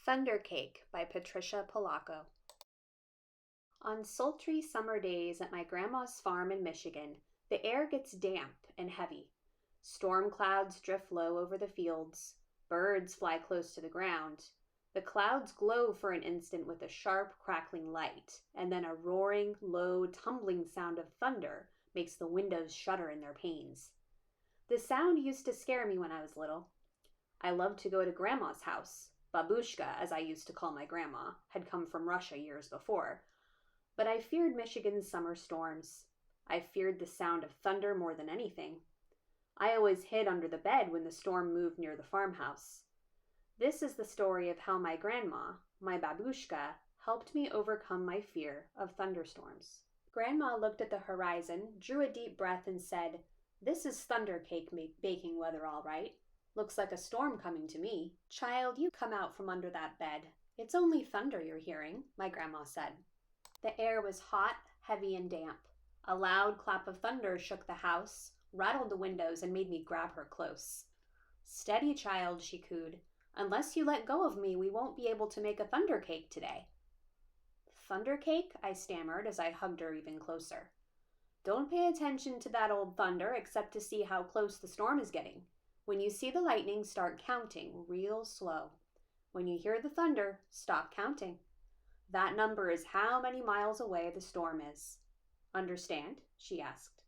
Thunder Cake by Patricia Polacco. On sultry summer days at my grandma's farm in Michigan, the air gets damp and heavy. Storm clouds drift low over the fields. Birds fly close to the ground. The clouds glow for an instant with a sharp, crackling light, and then a roaring, low, tumbling sound of thunder makes the windows shudder in their panes. The sound used to scare me when I was little. I loved to go to Grandma's house. Babushka, as I used to call my grandma, had come from Russia years before. But I feared Michigan's summer storms. I feared the sound of thunder more than anything. I always hid under the bed when the storm moved near the farmhouse. This is the story of how my grandma, my babushka, helped me overcome my fear of thunderstorms. Grandma looked at the horizon, drew a deep breath, and said, "This is thunder cake baking weather, all right. Looks like a storm coming to me." "Child, you come out from under that bed. It's only thunder you're hearing," my grandma said. The air was hot, heavy, and damp. A loud clap of thunder shook the house, rattled the windows, and made me grab her close. "Steady, child," she cooed. "Unless you let go of me, we won't be able to make a thunder cake today." "Thunder cake?" I stammered as I hugged her even closer. "Don't pay attention to that old thunder except to see how close the storm is getting. When you see the lightning, start counting real slow. When you hear the thunder, stop counting. That number is how many miles away the storm is. Understand?" she asked.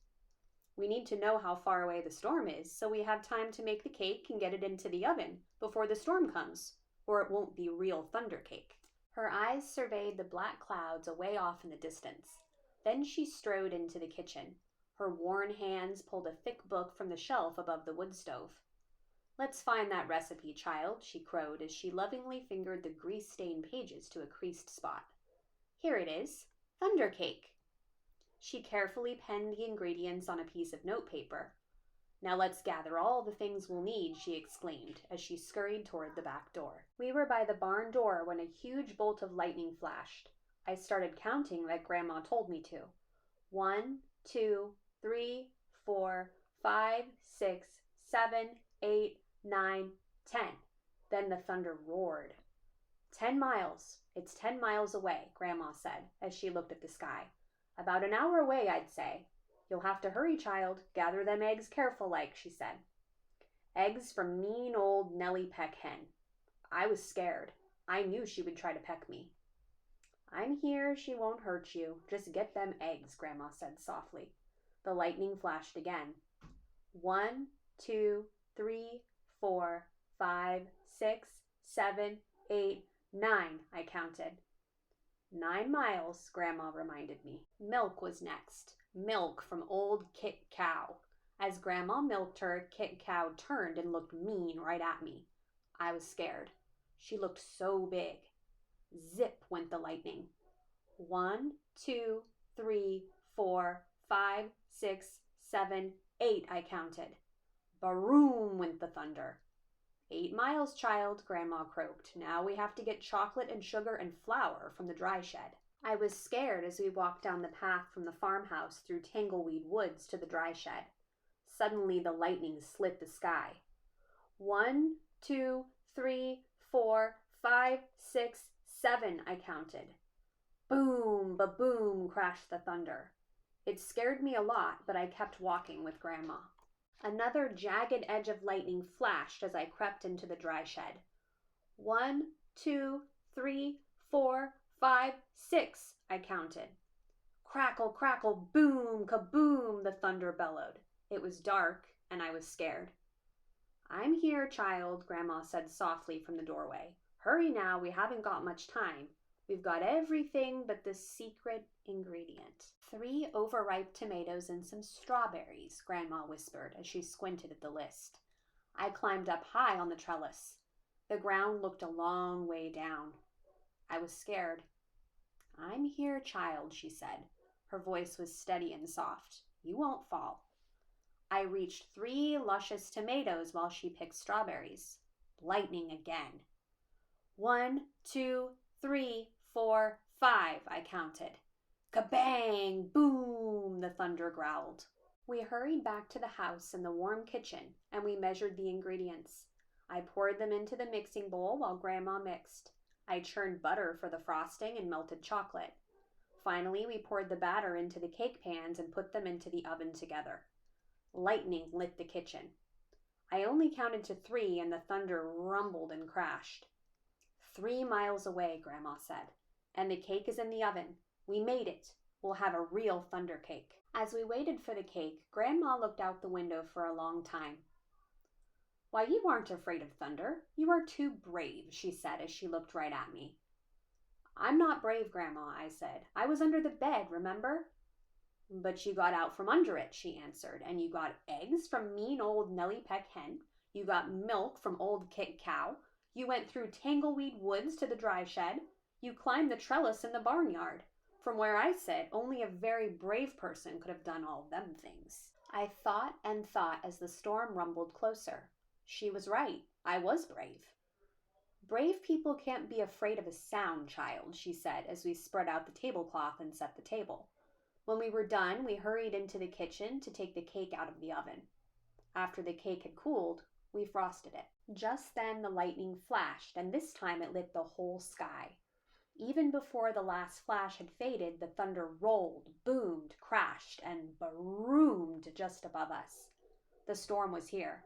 "We need to know how far away the storm is so we have time to make the cake and get it into the oven before the storm comes, or it won't be real thunder cake." Her eyes surveyed the black clouds away off in the distance. Then she strode into the kitchen. Her worn hands pulled a thick book from the shelf above the wood stove. "Let's find that recipe, child," she crowed as she lovingly fingered the grease-stained pages to a creased spot. "Here it is. Thunder cake." She carefully penned the ingredients on a piece of notepaper. "Now let's gather all the things we'll need," she exclaimed as she scurried toward the back door. We were by the barn door when a huge bolt of lightning flashed. I started counting like Grandma told me to. 1, 2, 3, 4, 5, 6, 7, 8, 9, 10. Then the thunder roared. 10 miles. It's 10 miles away," Grandma said as she looked at the sky. "About an hour away, I'd say. You'll have to hurry, child. Gather them eggs careful like," she said. Eggs from mean old Nellie Peck hen. I was scared. I knew she would try to peck me. "I'm here. She won't hurt you. Just get them eggs," Grandma said softly. The lightning flashed again. 1, 2, 3, 4, 5, 6, 7, 8, 9, I counted. 9 miles, Grandma reminded me. Milk was next. Milk from old Kit Cow. As Grandma milked her, Kit Cow turned and looked mean right at me. I was scared. She looked so big. Zip went the lightning. 1, 2, 3, 4, 5, 6, 7, 8, I counted. Baroom went the thunder. 8 miles, child, Grandma croaked. Now we have to get chocolate and sugar and flour from the dry shed. I was scared as we walked down the path from the farmhouse through tangleweed woods to the dry shed. Suddenly the lightning slit the sky. 1, 2, 3, 4, 5, 6, 7, I counted. Boom, ba-boom, crashed the thunder. It scared me a lot, but I kept walking with Grandma. Another jagged edge of lightning flashed as I crept into the dry shed. 1, 2, 3, 4, 5, 6, I counted. Crackle, crackle, boom, kaboom, the thunder bellowed. It was dark, and I was scared. "I'm here, child," Grandma said softly from the doorway. "Hurry now, we haven't got much time. We've got everything but the secret ingredient." 3 overripe tomatoes and some strawberries, Grandma whispered as she squinted at the list. I climbed up high on the trellis. The ground looked a long way down. I was scared. "I'm here, child," she said. Her voice was steady and soft. "You won't fall." I reached 3 luscious tomatoes while she picked strawberries. Lightning again. 1, 2, 3, 4, 5, I counted. Kabang! Boom! The thunder growled. We hurried back to the house and the warm kitchen, and we measured the ingredients. I poured them into the mixing bowl while Grandma mixed. I churned butter for the frosting and melted chocolate. Finally, we poured the batter into the cake pans and put them into the oven together. Lightning lit the kitchen. I only counted to 3 and the thunder rumbled and crashed. 3 miles away, Grandma said, and the cake is in the oven. We made it. We'll have a real thunder cake. As we waited for the cake, Grandma looked out the window for a long time. Why, you aren't afraid of thunder. You are too brave, she said as she looked right at me. I'm not brave, Grandma, I said. I was under the bed, remember? But you got out from under it, she answered, and you got eggs from mean old Nellie Peck hen. You got milk from old Kit Cow. You went through Tangleweed Woods to the dry shed. You climbed the trellis in the barnyard. From where I sit, only a very brave person could have done all them things. I thought and thought as the storm rumbled closer. She was right. I was brave. Brave people can't be afraid of a sound, child, she said as we spread out the tablecloth and set the table. When we were done, we hurried into the kitchen to take the cake out of the oven. After the cake had cooled, we frosted it. Just then the lightning flashed, and this time it lit the whole sky. Even before the last flash had faded, the thunder rolled, boomed, crashed, and baroomed just above us. The storm was here.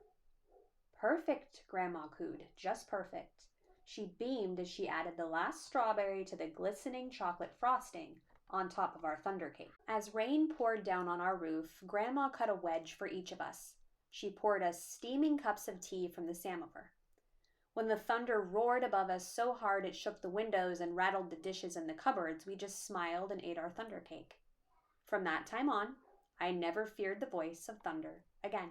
Perfect, Grandma cooed, just perfect. She beamed as she added the last strawberry to the glistening chocolate frosting on top of our thunder cake. As rain poured down on our roof, Grandma cut a wedge for each of us. She poured us steaming cups of tea from the samovar. When the thunder roared above us so hard it shook the windows and rattled the dishes in the cupboards, we just smiled and ate our thunder cake. From that time on, I never feared the voice of thunder again.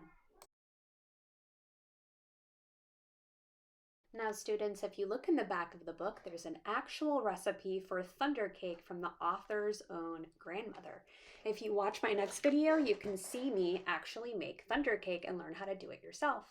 Now, students, if you look in the back of the book, there's an actual recipe for thunder cake from the author's own grandmother. If you watch my next video, you can see me actually make thunder cake and learn how to do it yourself.